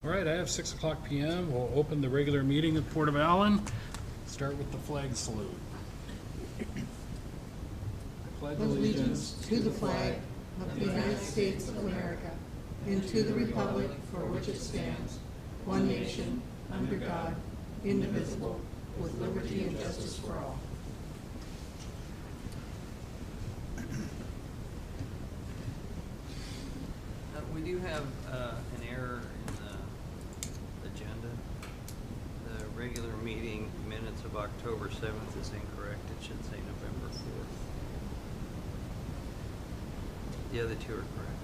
All right, I have 6 o'clock p.m. We'll open the regular meeting of Port of Allyn. Start with the flag salute. I pledge Allegiance to the flag of the United States of America and to the republic for which it stands, one nation, under God, indivisible, with liberty and justice for all. We do have an error in the agenda. The regular meeting minutes of October 7th is incorrect. It should say November 4th. The other two are correct.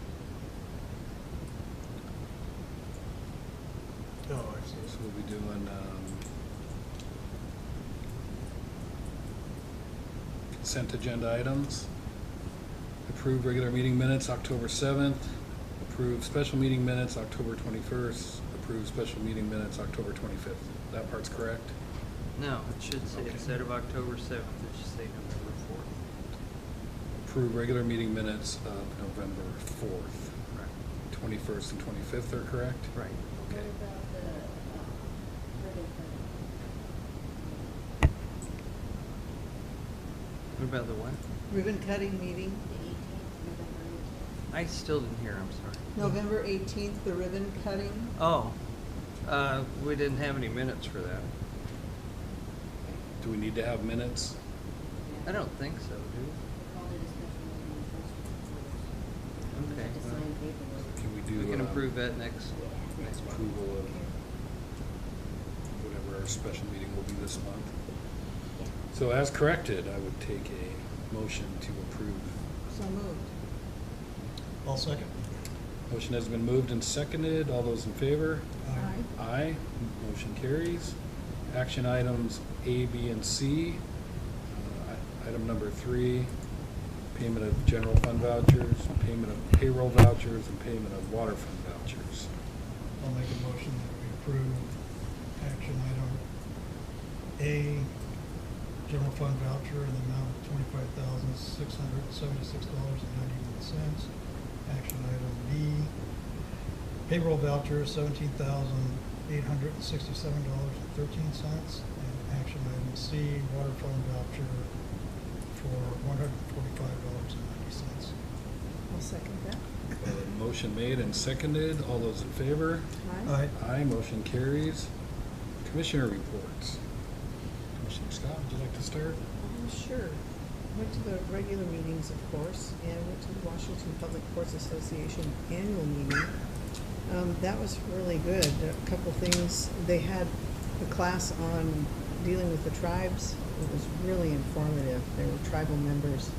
Oh, I see. So we'll be doing consent agenda items. Approve regular meeting minutes October 7th. Approve special meeting minutes October 21st. Approve special meeting minutes October 25th. That part's correct? No, it should say, Okay. instead of October 7th, it should say November 4th. Approve regular meeting minutes of November 4th. Right. 21st and 25th are correct? Right. Okay. What about the what? Ribbon cutting meeting, I still didn't hear, I'm sorry. November 18th, the ribbon cutting. Oh, we didn't have any minutes for that. Do we need to have minutes? I don't think so, do we? Okay. well, Can we do? We can approve that next Approval of whatever our special meeting will be this month. So as corrected, I would take a motion to approve. So moved. I'll second. Motion has been moved and seconded. All those in favor? Aye. Aye. Motion carries. Action items A, B, and C. Item number 3, payment of general fund vouchers, payment of payroll vouchers, and payment of water fund vouchers. I'll make a motion that we approve action item A, general fund voucher in the amount of $25,676.91. Action item B, payroll voucher $17,867.13. And action item C, water fund voucher for $145.90. I'll second that. Motion made and seconded. All those in favor? Aye. Aye. Motion carries. Commissioner reports. Commissioner Scott, would you like to start? Sure. Went to the regular meetings, of course, and went to the Washington Public Courts Association annual meeting. That was really good. A couple things. They had a class on dealing with the tribes. It was really informative. There were tribal members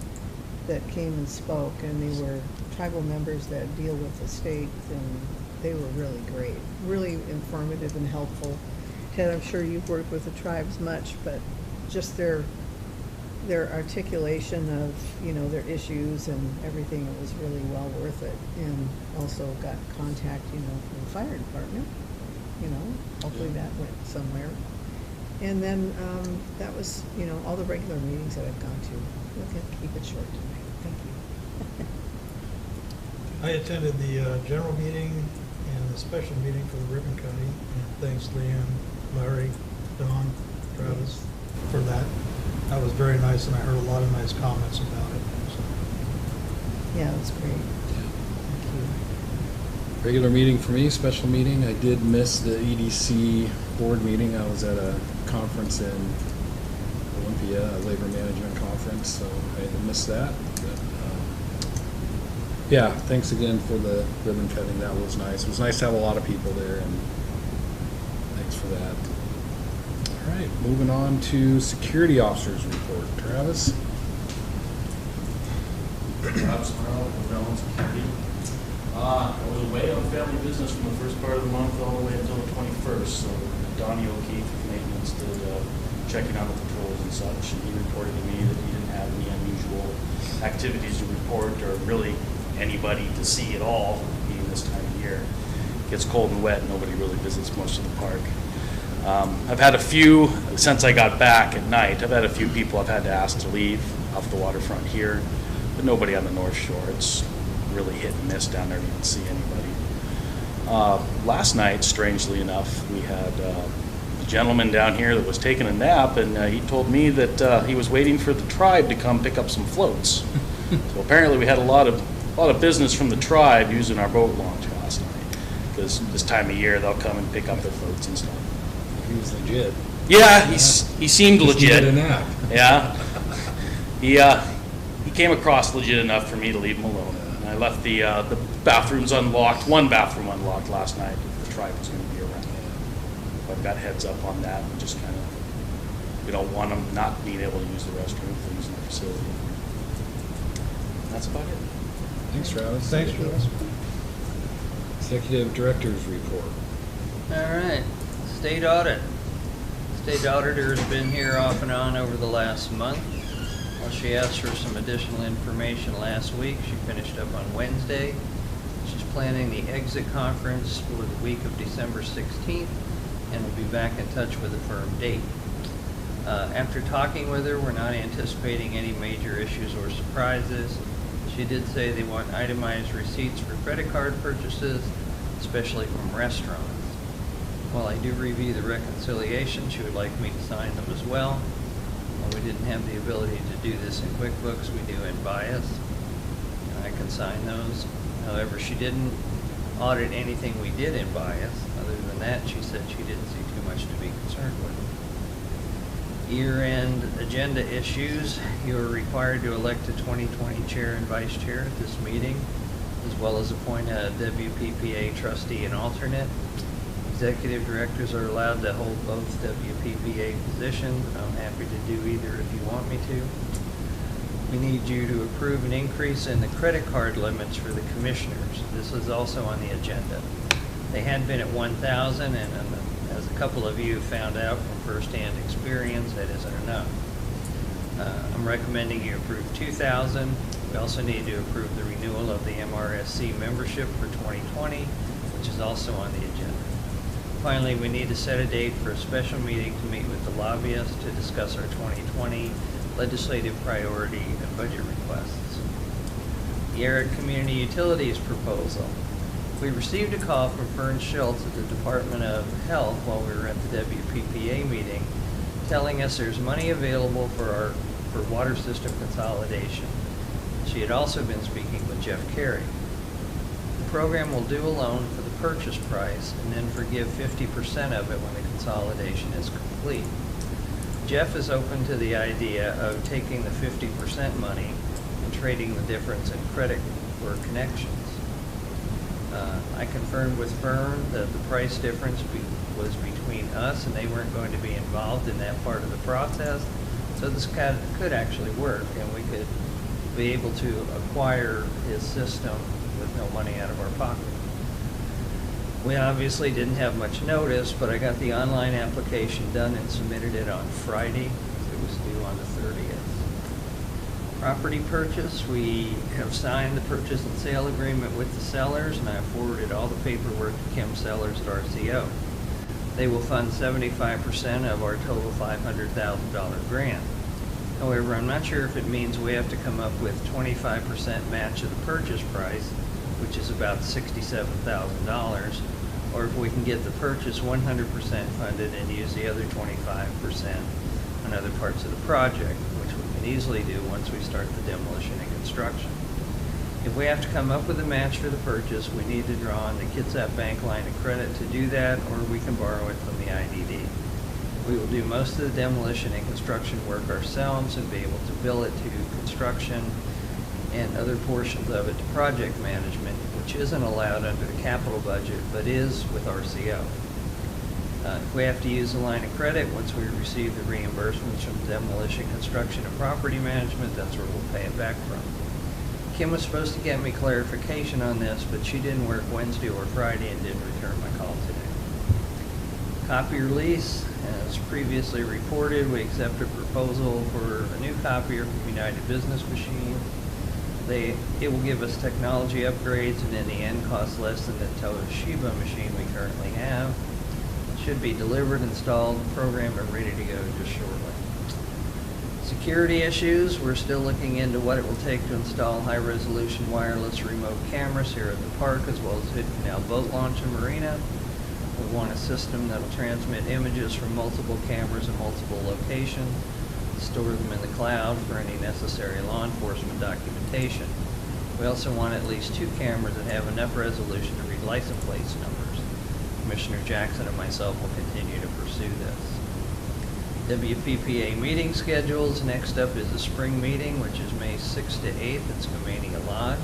that came and spoke, and they were tribal members that deal with the state, and they were really great, really informative and helpful. Ted, I'm sure you've worked with the tribes much, but just their articulation of, you know, their issues and everything, it was really well worth it. And also got contact, you know, from the fire department, you know, hopefully that went somewhere. And then that was, you know, all the regular meetings that I've gone to. We'll keep it short tonight. Thank you. I attended the general meeting and the special meeting for the ribbon cutting. And thanks, Leanne, Larry, Don, Travis, for that. That was very nice, and I heard a lot of nice comments about it. So. Yeah, it was great. Thank you. Regular meeting for me, special meeting. I did miss the EDC board meeting. I was at a conference in Olympia, a labor management conference, so I had to miss that. But, yeah, thanks again for the ribbon cutting. That was nice. It was nice to have a lot of people there, and thanks for that. All right, moving on to security officers report. Travis? Travis Carl with Allyn Security. I was away on family business from the first part of the month all the way until the 21st. So Donnie O'Keefe with maintenance did checking on the patrols and such, and he reported to me that he didn't have any unusual activities to report, or really anybody to see at all, being this time of year. It gets cold and wet, nobody really visits most of the park. I've had a few, since I got back at night, I've had a few people I've had to ask to leave off the waterfront here, but nobody on the North Shore. It's really hit and miss down there. You don't see anybody. Last night, strangely enough, we had a gentleman down here that was taking a nap, and he told me that he was waiting for the tribe to come pick up some floats. So apparently we had a lot of business from the tribe using our boat launch last night, because this time of year they'll come and pick up their floats and stuff. He was legit. Yeah, he seemed Just legit. needed a nap. Yeah, he came across legit enough for me to leave him alone. And I left the bathrooms unlocked, one bathroom unlocked last night. The tribe was going to be around. I've got heads up on that. We just kind of, we don't want them not being able to use the restroom if they're using the facility. That's about it. Thanks, Travis. Thanks, Travis. Executive Director's Report. All right, state audit. State auditor has been here off and on over the last month. Well, she asked for some additional information last week. She finished up on Wednesday. She's planning the exit conference for the week of December 16th and will be back in touch with a firm date. After talking with her, we're not anticipating any major issues or surprises. She did say they want itemized receipts for credit card purchases, especially from restaurants. While I do review the reconciliation, she would like me to sign them as well. When we didn't have the ability to do this in QuickBooks, we do in Bias, and I can sign those. However, she didn't audit anything we did in Bias. Other than that, she said she didn't see too much to be concerned with. Year-end agenda issues. You are required to elect a 2020 chair and vice chair at this meeting, as well as appoint a WPPA trustee and alternate. Executive directors are allowed to hold both WPPA positions. I'm happy to do either if you want me to. We need you to approve an increase in the credit card limits for the commissioners. This is also on the agenda. They had been at 1,000, and as a couple of you found out from firsthand experience, that isn't enough. I'm recommending you approve 2,000. We also need to approve the renewal of the MRSC membership for 2020, which is also on the agenda. Finally, we need to set a date for a special meeting to meet with the lobbyists to discuss our 2020 legislative priority and budget requests. The Eric Community Utilities proposal. We received a call from Fern Schultz at the Department of Health while we were at the WPPA meeting, telling us there's money available for water system consolidation. She had also been speaking with Jeff Carey. The program will do a loan for the purchase price and then forgive 50% of it when the consolidation is complete. Jeff is open to the idea of taking the 50% money and trading the difference in credit for connections. I confirmed with Fern that the price difference was between us and they weren't going to be involved in that part of the process. So this could actually work, and we could be able to acquire his system with no money out of our pocket. We obviously didn't have much notice, but I got the online application done and submitted it on Friday. It was due on the 30th. Property purchase, we have signed the purchase and sale agreement with the sellers, and I forwarded all the paperwork to Kim Sellers at RCO. They will fund 75% of our total $500,000 grant. However, I'm not sure if it means we have to come up with 25% match of the purchase price, which is about $67,000, or if we can get the purchase 100% funded and use the other 25% on other parts of the project, which we can easily do once we start the demolition and construction. If we have to come up with a match for the purchase, we need to draw on the Kitsap Bank line of credit to do that, or we can borrow it from the IDD. We will do most of the demolition and construction work ourselves and be able to bill it to construction and other portions of it to project management, which isn't allowed under the capital budget, but is with RCO. If we have to use a line of credit, once we receive the reimbursements from demolition, construction, and property management, that's where we'll pay it back from. Kim was supposed to get me clarification on this, but she didn't work Wednesday or Friday and didn't return my call today. Copier lease, as previously reported, we accepted a proposal for a new copier from United Business Machine. It will give us technology upgrades and in the end cost less than the Toshiba machine we currently have. It should be delivered, installed, programmed, and ready to go just shortly. Security issues, we're still looking into what it will take to install high-resolution wireless remote cameras here at the park, as well as Hood Canal Boat Launch and Marina. We want a system that will transmit images from multiple cameras in multiple locations, store them in the cloud for any necessary law enforcement documentation. We also want at least 2 cameras that have enough resolution to read license plate numbers. Commissioner Jackson and myself will continue to pursue this. WPPA meeting schedules. Next up is the spring meeting, which is May 6th to 8th at Skamania Lodge.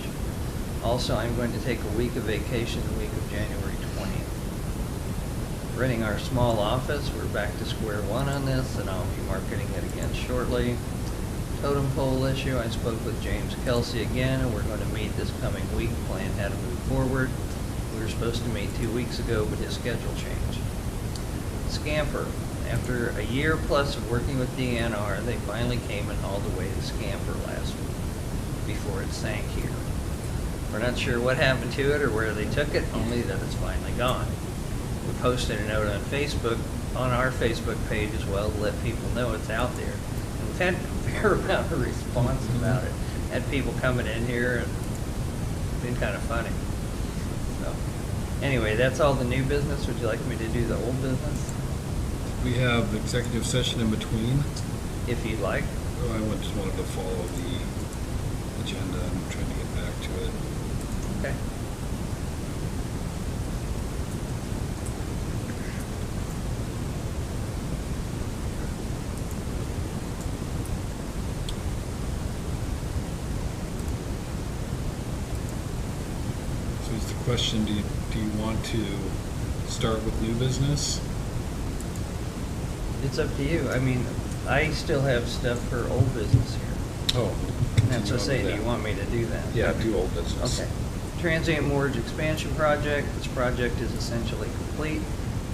Also, I'm going to take a week of vacation the week of January 20th. Renting our small office, we're back to square one on this, and I'll be marketing it again shortly. Totem pole issue, I spoke with James Kelsey again, and we're going to meet this coming week, plan how to move forward. We were supposed to meet 2 weeks ago, but his schedule changed. Scamper. After a year plus of working with DNR, they finally came and hauled away the Scamper last week before it sank here. We're not sure what happened to it or where they took it, only that it's finally gone. We posted a note on Facebook, on our Facebook page as well, to let people know it's out there. And we've had a fair amount of response about it. Had people coming in here, and it's been kind of funny. So, anyway, that's all the new business. Would you like me to do the old business? We have executive session in between. If you'd like. Oh, I just wanted to follow the agenda. I'm trying to get back to it. Okay. So is the question, do you want to start with new business? It's up to you. I mean, I still have stuff for old business here. Oh. And that's what I say, do you want me to do that? Yeah, do old business. Okay. Transient Mortgage Expansion Project. This project is essentially complete.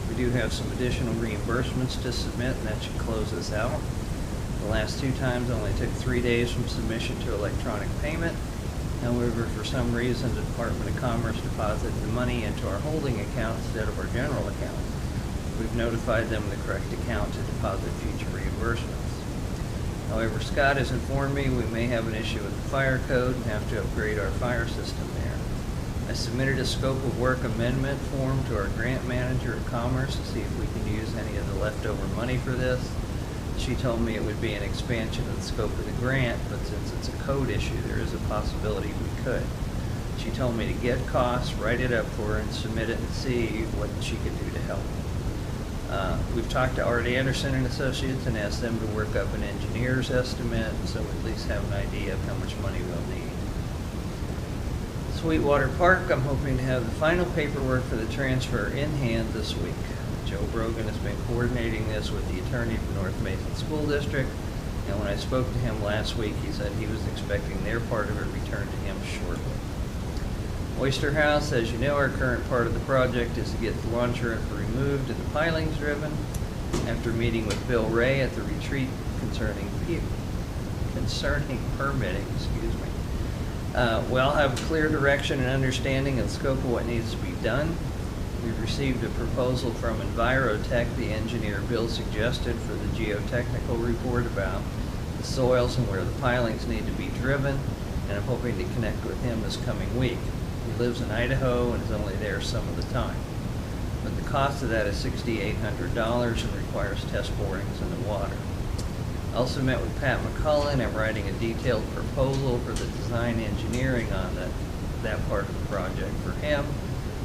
We do have some additional reimbursements to submit, and that should close us out. The last 2 times only took 3 days from submission to electronic payment. However, for some reason, the Department of Commerce deposited the money into our holding account instead of our general account. We've notified them the correct account to deposit future reimbursements. However, Scott has informed me we may have an issue with the fire code and have to upgrade our fire system there. I submitted a scope of work amendment form to our grant manager at Commerce to see if we can use any of the leftover money for this. She told me it would be an expansion of the scope of the grant, but since it's a code issue, there is a possibility we could. She told me to get costs, write it up for her, and submit it and see what she could do to help. We've talked to Art Anderson and Associates and asked them to work up an engineer's estimate, so we at least have an idea of how much money we'll need. Sweetwater Park, I'm hoping to have the final paperwork for the transfer in hand this week. Joe Brogan has been coordinating this with the attorney for North Mason School District, and when I spoke to him last week, he said he was expecting their part of it returned to him shortly. Oyster House, as you know, our current part of the project is to get the launcher removed and the pilings driven. After meeting with Bill Ray at the retreat concerning permitting, we'll have clear direction and understanding and scope of what needs to be done. We've received a proposal from Envirotech, the engineer Bill suggested, for the geotechnical report about the soils and where the pilings need to be driven, and I'm hoping to connect with him this coming week. He lives in Idaho and is only there some of the time. But the cost of that is $6,800 and requires test borings in the water. I also met with Pat McCullen. I'm writing a detailed proposal for the design engineering on that part of the project for him,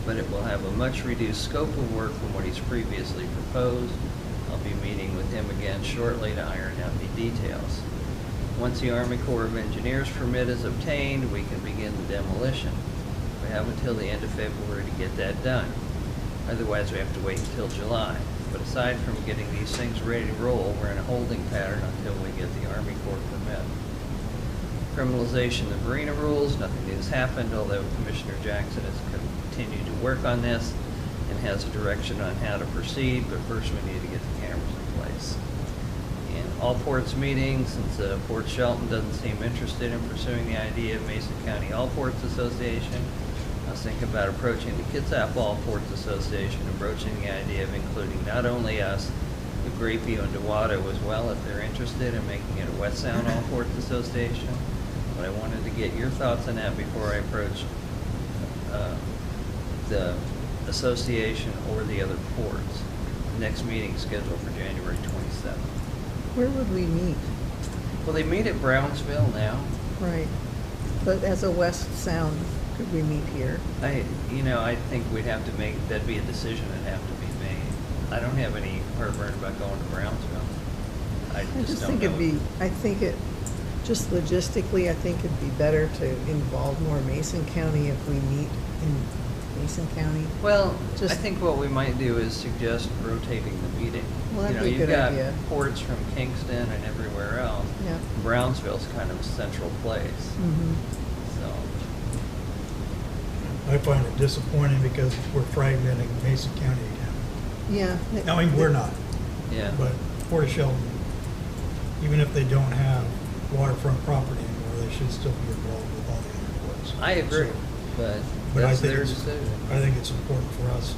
but it will have a much reduced scope of work from what he's previously proposed. I'll be meeting with him again shortly to iron out the details. Once the Army Corps of Engineers permit is obtained, we can begin the demolition. We have until the end of February to get that done. Otherwise, we have to wait until July. But aside from getting these things ready to roll, we're in a holding pattern until we get the Army Corps permit. Criminalization of marina rules, nothing new has happened, although Commissioner Jackson has continued to work on this and has a direction on how to proceed, but first we need to get the cameras in place. And all ports meetings, since Port Shelton doesn't seem interested in pursuing the idea of Mason County All Ports Association, I was thinking about approaching the Kitsap All Ports Association, approaching the idea of including not only us, with Grapeview and Dewatto as well, if they're interested in making it a West Sound All Ports Association. But I wanted to get your thoughts on that before I approach the association or the other ports. Next meeting is scheduled for January 27th. Where would we meet? Well, they meet at Brownsville now. Right. But as a West Sound, could we meet here? I think we'd have to make, that'd be a decision that'd have to be made. I don't have any heartburn about going to Brownsville. I just don't think know. it'd be, I think it, just logistically, I think it'd be better to involve more Mason County if we meet in Mason County. Well, I Just- think what we might do is suggest rotating the meeting. Well, that'd be a good idea. You've got ports from Kingston and everywhere else. Yeah. Brownsville's kind of a central place, Mm-hmm. so. I find it disappointing because we're fragmenting Mason County again. Yeah. I mean, we're not, Yeah. but Port of Sheldon, even if they don't have waterfront property anymore, they should still be involved with all the other ports. I agree, So- but But I that's think their it's, decision. I think it's important for us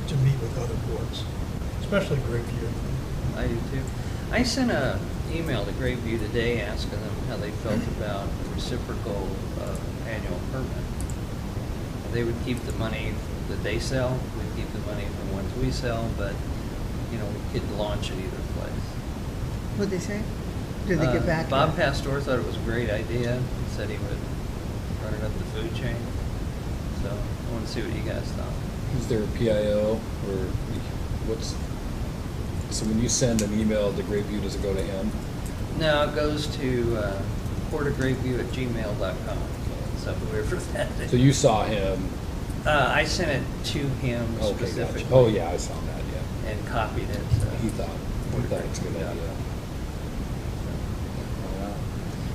to meet with other ports, especially Grapeview. I do too. I sent a email to Grapeview today asking them how they felt about the reciprocal annual permit. They would keep the money that they sell, we'd keep the money from ones we sell, but, we could launch at either place. What'd they say? Did they get back? Bob Pastor thought it was a great idea. He said he would run it up the food chain. So I want to see what you guys thought. Is there a PIO or what's, so when you send an email to Grapeview, does it go to him? No, it goes to portofgrapeview@gmail.com. So whoever that is. So you saw him, I sent it to him okay, specifically. gotcha. Oh, yeah, I saw that, yeah. And copied it. So. He thought it's a good idea.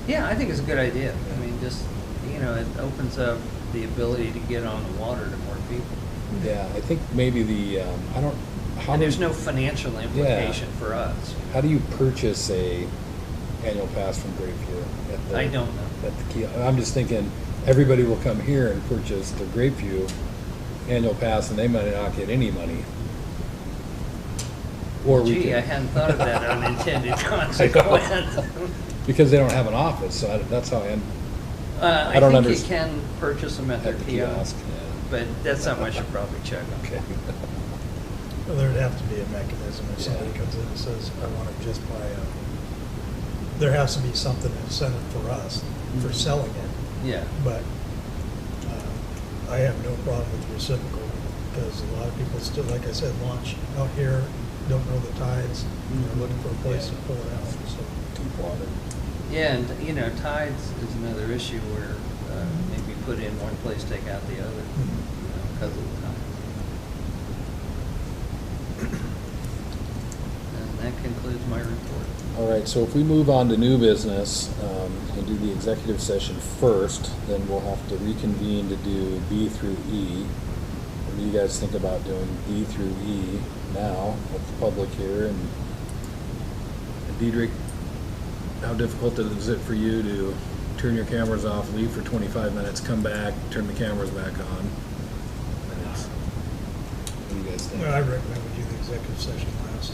Yeah, I think it's a good idea. I mean, just, it opens up the ability to get on the water to more people. Yeah, I think maybe And there's no financial implication for us. How do you purchase a annual pass from Grapeview? I don't know. At the kiosk? I'm just thinking, everybody will come here and purchase the Grapeview annual pass, and they might not get any money. Or we Gee, can- I hadn't thought of that unintended consequence. Because they don't have an office, so that's how I I don't think you underst- can purchase them at their at the kiosk, kiosk. Yeah. but that's something I should probably check on. Okay. Well, there'd have to be a mechanism if somebody Yeah. comes in and says, I want to just buy there has to be something incentive for us for Mhm. selling it. Yeah. But I have no problem with reciprocal because a lot of people still, like I said, launch out here, don't know the tides, and they're looking for a place to pull it out, so. Deep water. Yeah, and tides is another issue where maybe put in one place, take out the other, because of the tides. And that concludes my report. All right, so if we move on to new business and do the executive session first, then we'll have to reconvene to do B through E. What do you guys think about doing B through E now with the public here? And Diedrich, how difficult is it for you to turn your cameras off, leave for 25 minutes, come back, turn the cameras back on? What do you guys think? Well, I recommend we do the executive session last.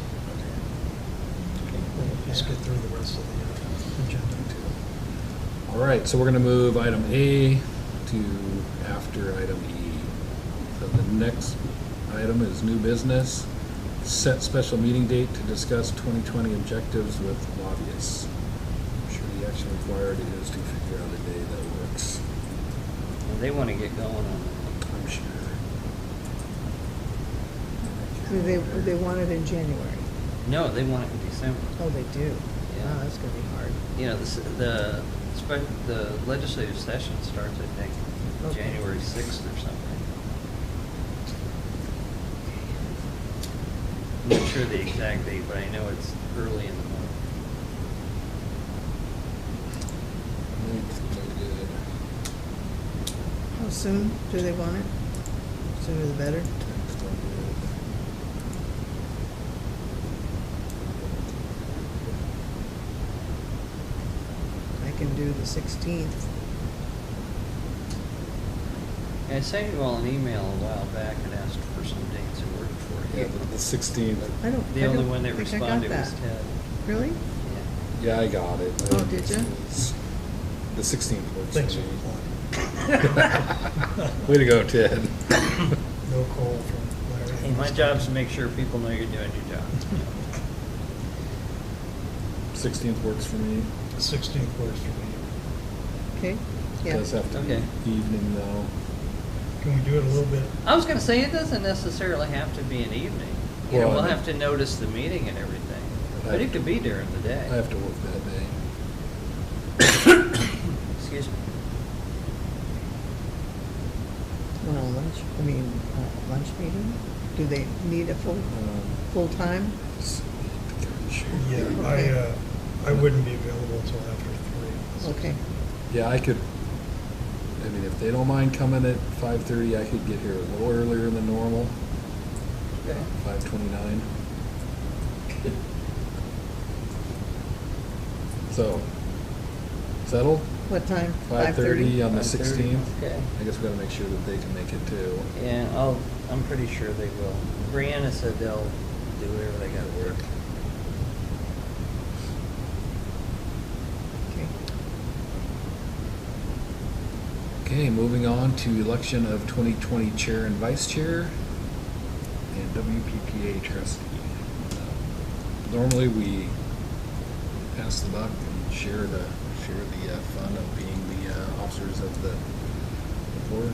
We'll just get through the rest of the agenda too. All right, so we're gonna move item A to after item E. So the next item is new business, set special meeting date to discuss 2020 objectives with lobbyists. I'm sure the action required is to figure out a day that works. Well, they want to get going on it. I'm sure. Do they want it in January? No, they want it in December. Oh, they do? Yeah. Wow, that's gonna be hard. The legislative session starts, I think, Okay. January 6th or something. I'm not sure the exact date, but I know it's early in the month. How soon do they want it? Sooner the better? I can do the 16th. I sent you all an email a while back and asked for some dates that worked for you. Yeah, but The 16th. I don't. The I only don't one that think I got responded was that. Ted. Really? Yeah. Yeah, I got it. Oh, did ya? The 16th works Thanks for for me. replying. Way to go, Ted. No call from Larry. Hey, my job's to make sure people know you're doing your job. 16th works for me. The 16th works for me. Okay, It yeah. does have to be Okay. evening though. Can we do it a little bit? I was gonna say, it doesn't necessarily have to be an evening. You know, Well, we'll I- have to notice the meeting and everything, but it could be during the day. I have to work that day. Excuse me. Well, lunch meeting? Do they need a full time? Yeah, Okay. I wouldn't be available until after 3. Okay, Yeah, I could, I mean, if they don't mind coming at 5:30, I could get here a little earlier than normal, Okay. 5:29. So, settled? what time? 5:30 on the 5:30, 16th? okay. I guess we gotta make sure that they can make it too. Yeah, I'm pretty sure they will. Brianna said they'll do whatever they gotta work. Okay. Okay, moving on to election of 2020 chair and vice chair and WPPA trustee. Normally, we pass the buck and share the fun of being the officers of the board.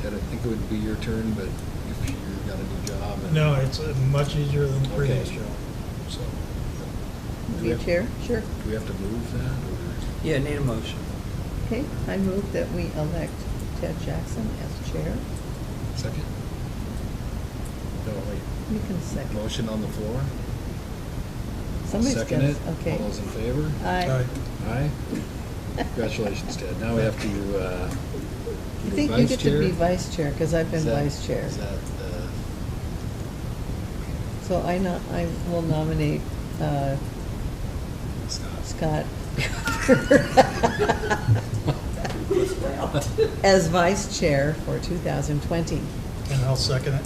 Ted, I think it would be your turn, but if you've got a new job. and- No, it's much easier than the previous Okay. job, so. Be a chair? Sure. Do we have to move that, or? Yeah, need a motion. Okay, I move that we elect Ted Jackson as chair. Second? No, wait. You can second. Motion on the floor? Somebody's Second gonna- it? Okay. All those in favor? Aye. Aye? Congratulations, Ted. Now we have to, I think you get to be vice chair, because I've been Is that- vice chair. Is that, So I will nominate Scott? Scott as vice chair for 2020. And I'll second it.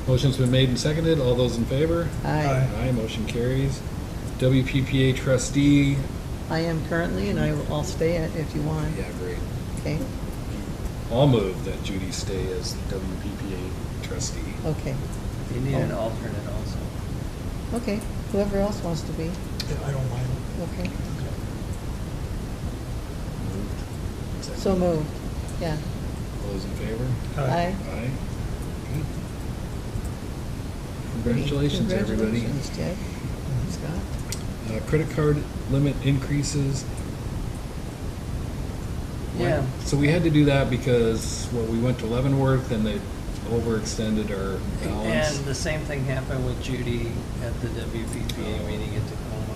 Motion's been made and seconded. All those in favor? Aye. Aye, motion carries. WPPA trustee, I am currently, and I'll stay it if you want. yeah, great. Okay, I'll move that Judy stay as the WPPA trustee. okay, You need an Oh. alternate also. okay. Whoever else wants to be, Yeah, I don't mind. okay. Moved. So moved, yeah. All those in favor? Aye. Aye. Good. Congratulations, everybody. Congratulations, Ted. Scott. Credit card limit increases. Yeah. So we had to do that because, well, we went to Leavenworth and they overextended our balance. And the same thing happened with Judy at the WPPA meeting at Tacoma.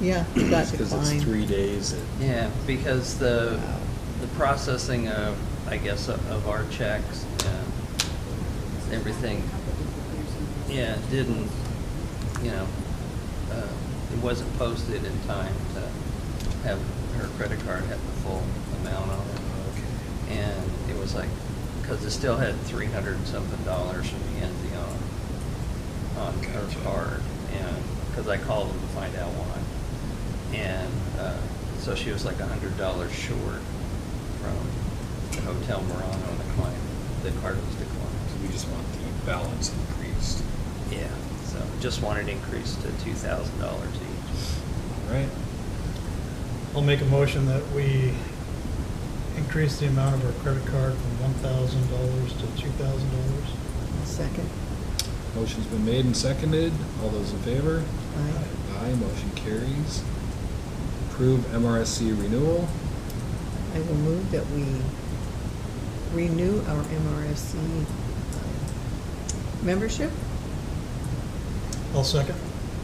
Yeah, it got Because declined. it's 3 days. Yeah, because the Wow. processing of, I guess, of our checks and everything, yeah, didn't, you know, it wasn't posted in time to have her credit card have the full amount on it. Okay. And it was like, because it still had $300 and something from Mackenzie on her Gotcha. card, and because I called them to find out why, and so she was like $100 short from the Hotel Murano, and the card was declined. So we just want the balance increased. Yeah, so just wanted increased to $2,000 each. All right. I'll make a motion that we increase the amount of our credit card from $1,000 to $2,000. Second. Motion's been made and seconded. All those in favor? Aye. Aye, motion carries. Approve MRSC renewal. I will move that we renew our MRSC membership. I'll second.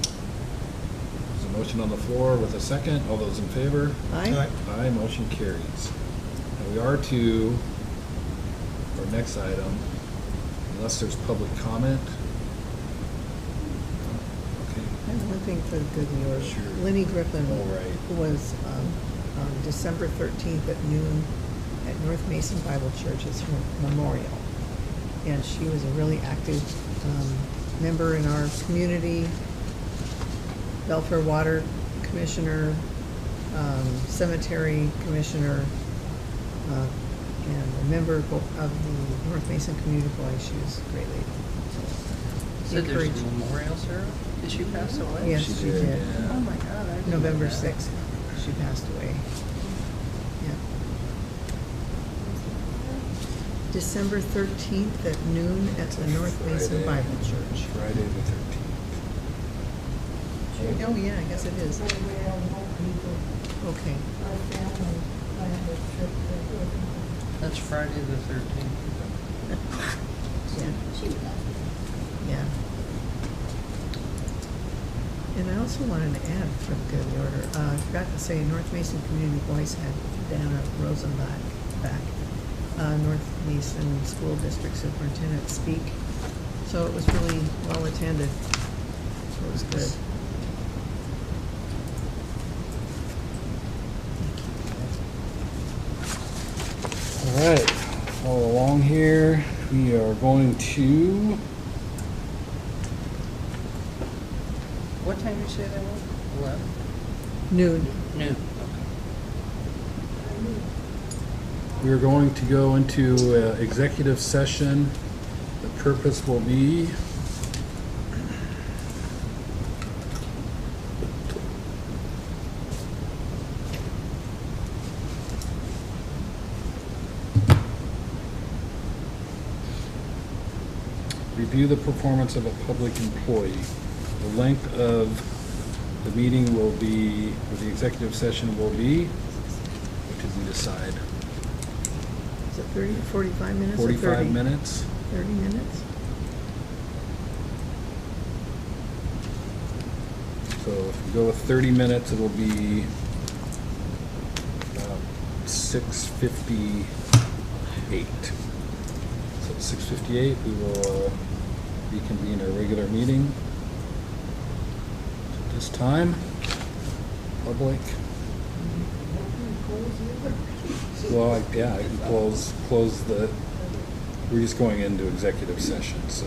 There's a motion on the floor with a second. All those in favor? Aye. Aye, motion carries. Now we are to our next item, unless there's public comment. Okay. I have one thing for the good of yours. Sure. Lenny Griffin All right. was on December 13th at noon at North Mason Bible Church, it's her memorial. and she was a really active member in our community. Belfair Water Commissioner, Cemetery Commissioner, and a member of the North Mason Community Boys. She was a great lady. So there's Encourage- a memorial service? Did she pass away? Yes, She she did, did. yeah. Oh my God. I didn't know November that. 6th, she passed away. Yeah. December 13th at noon at the North Mason Friday. Bible Church. Friday the 13th. Oh, yeah, I guess it is. Okay. That's Friday the 13th. Yeah. Yeah. And I also wanted to add, for the good of the order, I forgot to say, North Mason Community Boys had Dana Rosenbach back, North Mason School District Superintendent, speak. So it was really well attended. So it was good. All right, follow along here. We are going to, What time did you say that was? 11? Noon. Noon. we are going to go into executive session. The purpose will be review the performance of a public employee. The length of the meeting will be, or the executive session will be, what did we decide? Is it 30 or 45 minutes or 30? 45 minutes? 30 minutes? So if we go with 30 minutes, it'll be about 6:58. So at 6:58, we will reconvene our regular meeting. At this time, public. Well, yeah, I can close the, we're just going into executive session, so.